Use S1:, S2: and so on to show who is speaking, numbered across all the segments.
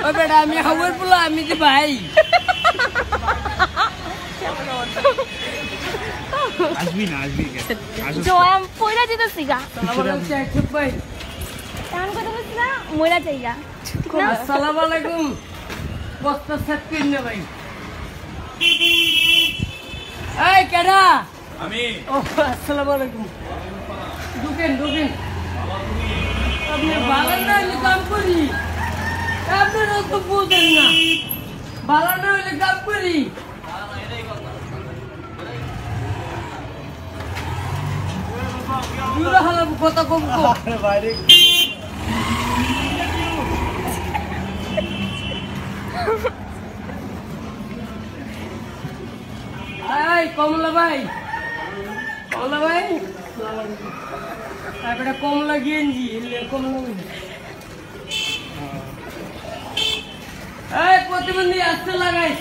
S1: ও বেটা আমি হাওয়ার পোলা আমি যে ভাই
S2: আসবি না আসবি
S3: জয়াম পয়লা যেতেছি গা
S1: ভাই
S3: কেমন কথা বলছি না ময়লা চাইগা
S1: আসসালামু আলাইকুম বস্তা সেট কিন না ভাই এই কেডা
S2: আমি
S1: ও আসসালামু আলাইকুম ঢুকেন আপনি ভালো না হলে কাম করি আপনারা তো বুঝেন না ভালো না হলে কাম করি কথা কম
S2: বাইরে
S1: কমলা ভাই তারপরে কমলা গেঞ্জি প্রতিবন্ধী আসতে লাগাই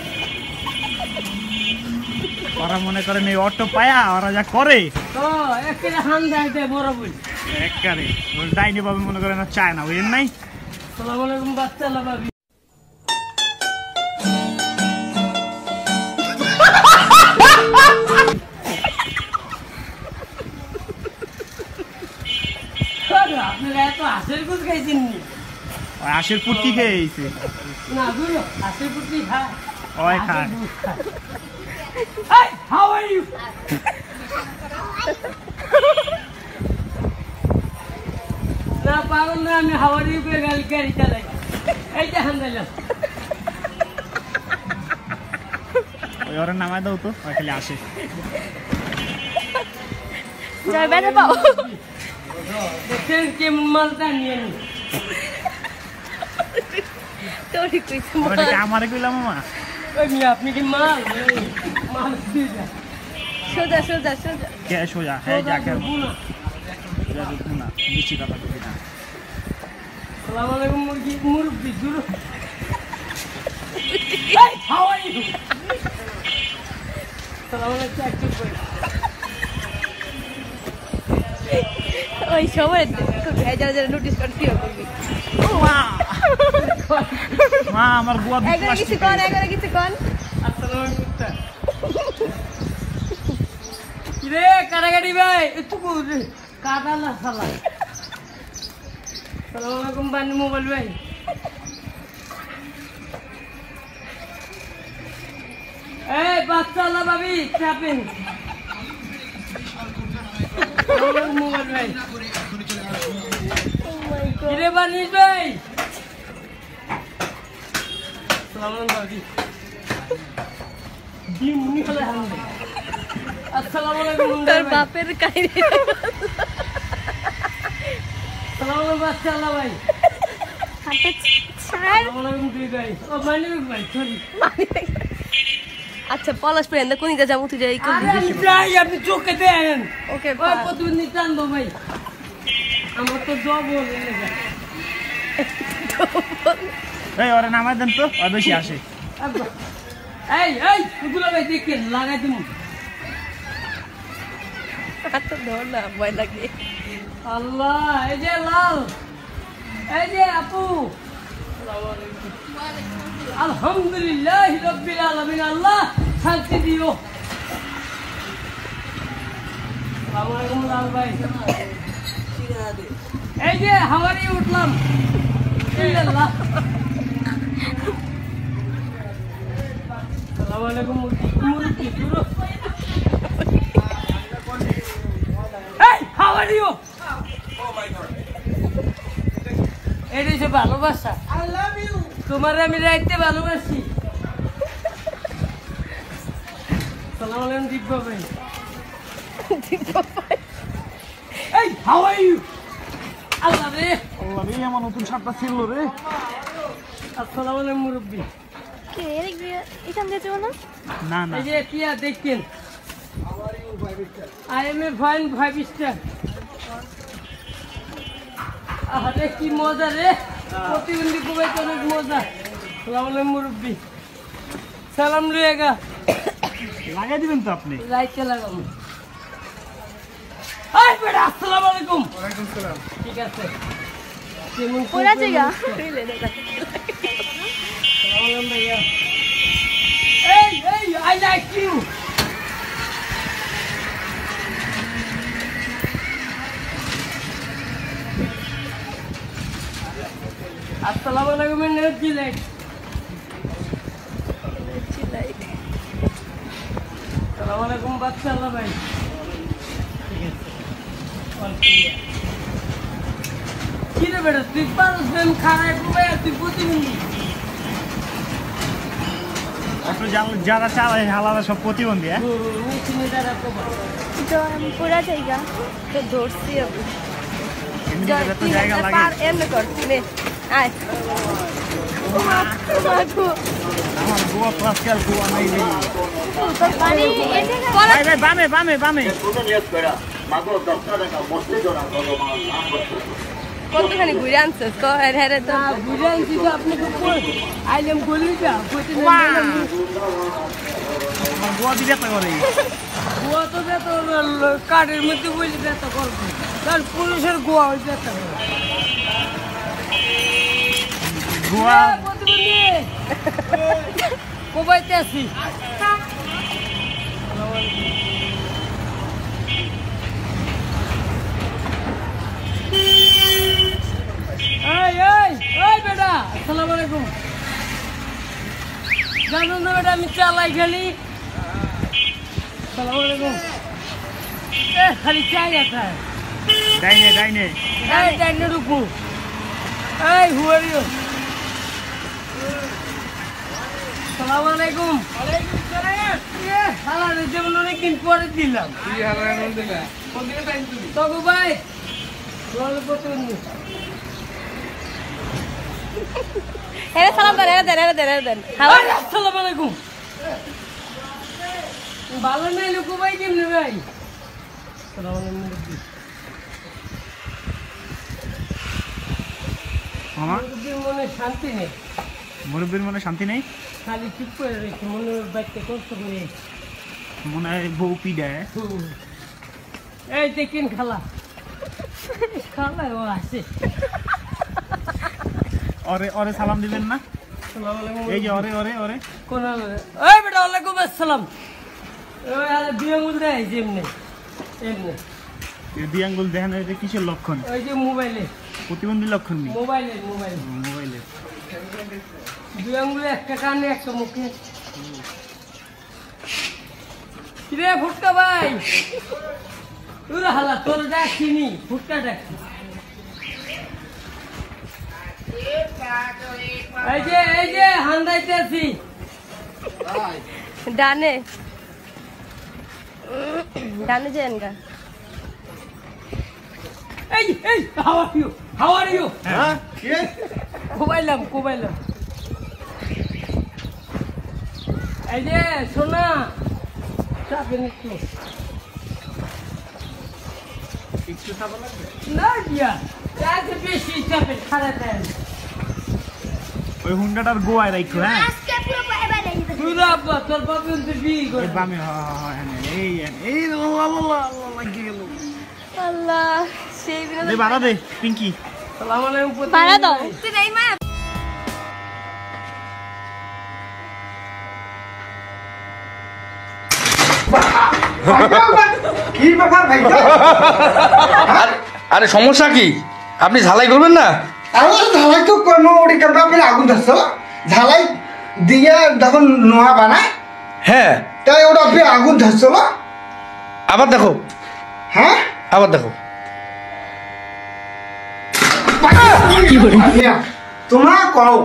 S2: ওরা মনে করেন এই অটো পায়া ওরা যা করে
S1: তো একটা হান দেয় বড় বই
S2: একবারে ডাইনি বাবু মনে করেন চায় না বুঝেন নাই
S1: আসসালামু আলাইকুম বাচ্চা লাভাবি আপনারা এত হাঁসের গুড় খাইছেন নি
S2: আশের পুটকি খেয়েছে
S1: না গুলো হাঁসের পুটকি খায়
S2: ওই খায়
S1: Hey, how are you? না পাগল না আমি হাওয়ার ইউকে গাড়ি চালাই এই যে হান্দাইলাম
S2: ওই ওরা নামায় দাও তো ওই খালি আসে
S3: জয় বেটা পাও
S1: দেখছেন কেমন মালটা নিয়ে নি
S3: তোরই কইছে
S2: ওটা কি আমারে কইলাম মামা
S1: ওই মিয়া আপনি কি মাল দিয়ে যা
S3: সোজা
S2: কে সোজা হ্যাঁ যাকে না নিচি কথা কই না
S1: আসসালামু আলাইকুম মুরব্বি দূর হাউ আর ইউ আসসালামু আলাইকুম একটু কই
S3: ওই সময় যারা নোটিস করতে হবে
S2: মা আমার বুয়া
S3: একবার কিছু কোন
S1: আসসালামু আলাইকুম কিরে কাটাকাটি ভাই একটু কাটা না শালা আসসালামু আলাইকুম বানি মোবাইল ভাই এই বাচ্চা লা ভাবি চাপেন মোবাইল ভাই কিরে বানি ভাই আসসালামু আলাইকুম ভাবি মুনি খালে হান আসসালামু আলাইকুম
S3: তোর বাপের কাহিনী
S1: আসসালামু আলাইকুম বাচ্চা লা ভাই
S3: হাতে ছাড়
S1: আসসালামু আলাইকুম তুই ভাই ও মানি ভাই সরি
S3: আচ্ছা পলাশ পেন কোন দিকে যাবো তুই যাই
S1: আরে আমি যাই আপনি চোখে দেন
S3: ওকে
S1: ওই প্রতিদিন টান দো ভাই আমার তো জব হয়ে গেছে
S2: এই ওরা নামায় দেন তো আর বেশি আসে
S1: এই এগুলো ভাই দেখেন লাগাই দিন
S3: এত ধর না ভয় লাগে
S1: আল্লাহ এই যে লাল এই যে আপু আলহামদুলিল্লাহ রাব্বিল আলামিন আল্লাহ শান্তি দিও আসসালামু আলাইকুম লাল ভাই এই যে হাওয়ারি উঠলাম আল্লাহ আসসালামু আলাইকুম মুরব্বি দূর এই হাউ আর ইউ এই যে ভালোবাসা আই লাভ ইউ তোমারে আমি রাইতে ভালোবাসি আসসালামু আলাইকুম দিব্য ভাই এই হাউ আর ইউ আল্লাহ রে
S2: আমার নতুন শার্টটা ছিল রে
S1: আসসালামু আলাইকুম মুরব্বি
S3: কে এখান দিয়ে যাবো না
S2: না না
S1: এই যে টিয়া দেখেন I am a fine 5 star আরে কি মজা রে প্রতিবন্ধী খুবই অনেক মজা আসসালামু আলাইকুম মুরব্বি সালাম লইগা
S2: লাগাই দিবেন তো আপনি
S1: লাইটে লাগাবো এই বেটা আসসালামু আলাইকুম
S2: ওয়ালাইকুম সালাম
S1: ঠিক আছে কেমন
S3: ওরা জায়গা
S1: সালাম ভাইয়া এই আই লাইক ইউ আসসালামু আলাইকুম এনার্জি লাইট আসসালামু আলাইকুম বাচ্চা আল্লাহ ভাই কি রে বেটা তুই পারস প্রেম খারাপ ভাই তুই প্রতিবন্ধী
S2: আসলে যারা চালায় হালারা সব প্রতিবন্ধী। হ্যাঁ
S1: চিনি যারা কবা
S3: পুরা জায়গা তো ধরছি আমি
S2: এমনি তো জায়গা লাগে।
S3: এমনি কর নে আয়
S2: আমার গোয়া প্লাস্টার গোয়া নাই রে।
S3: পানি
S2: ভাই ভাই বামে বামে বামে
S3: কতখানি ঘুরে আনছিস তো হ্যাঁ তো
S1: বুঝে আনছি তো আপনি তো আইলাম বললি যা
S2: আমার গোয়া দিতে তো করে
S1: গোয়া তো যত কাঠের মধ্যে বলি ব্যথা করবো কারণ পুরুষের গোয়া হয়ে ব্যথা করে
S2: গোয়া
S1: কোবাইতে আছি বেটা আসসালামু আলাইকুম জানো না বেটা আমি চালাই খালি আসসালামু আলাইকুম খালি চাই আছে
S2: ডাইনে ডাইনে
S1: ডাইনে রুকু এই হু আর ইউ আসসালামু আলাইকুম ওয়ালাইকুম সালাম হালা রে যেমন অনেকদিন পরে দিলাম কি হালা এমন দিলা কোন দিকে টাইম তুমি তগো ভাই রোল প্রতিবন্ধী
S3: হ্যাঁ সালাম দেন
S1: আসসালামু আলাইকুম ভালো নাই লুকু ভাই কেমনে ভাই আসসালামু আলাইকুম
S2: মামা
S1: মুরব্বীর মনে শান্তি নেই
S2: মুরব্বীর মনে শান্তি নেই
S1: খালি চুপ করে রেখে মনে বাচ্চা কষ্ট করে
S2: মনে হয় বউ পিডায়।
S1: এই দেখেন খালা খালা ও আসে
S2: ওরে ওরে সালাম দিবেন না?
S1: আসসালামু আলাইকুম
S2: এই যে ওরে ওরে ওরে
S1: কোন এই বেটা ওয়ালাইকুম আসসালাম ওই আরে বিয়ে মুদ্রা আছে এমনি এমনি
S2: দুই আঙ্গুল দেখেন এটা কিসের লক্ষণ?
S1: ওই যে মোবাইলে
S2: প্রতিবন্ধী লক্ষণ নেই
S1: মোবাইলে
S2: মোবাইলে
S1: দুই আঙ্গুলে একটা কানে একটা মুখে কিরে ফুটকা ভাই তোর হালা তোর ডাকিনি ফুটকা ডাকি এই যে হান্দাইতে আছি
S3: ডানে যান গা
S1: এই হাউ আর ইউ
S2: হ্যাঁ
S1: কোবাইলাম এই যে সোনা চাপেন একটু
S2: খাবার লাগবে
S1: না দিয়া চাপে বেশি চাপে খারাপ দেন
S2: ওই হুন্ডাটার গোয়ায় রাখো। হ্যাঁ
S1: তুই আব্বা তোর বাবা কিন্তু বিয়ে করে
S2: এই বামে এই এই আল্লাহ লাগিয়ে গেল।
S3: আল্লাহ সেই বিনা
S2: দে বাড়া দে পিঙ্কি
S1: সালাম আলাইকুম
S3: ভাড়া দাও তুই নাই মা
S4: কি ব্যাপার ভাই?
S5: আরে সমস্যা কি? আপনি ঝালাই করবেন না?
S4: আরে ঝালাই তো কোনো ওটি কাপড় আগুন ধরছিল ঝালাই দিয়ে যখন নোয়া বানায়
S5: হ্যাঁ
S4: তাই ওটা আগুন ধরছিল।
S5: আবার দেখো
S4: হ্যাঁ
S5: আবার দেখো
S4: তোমরা কও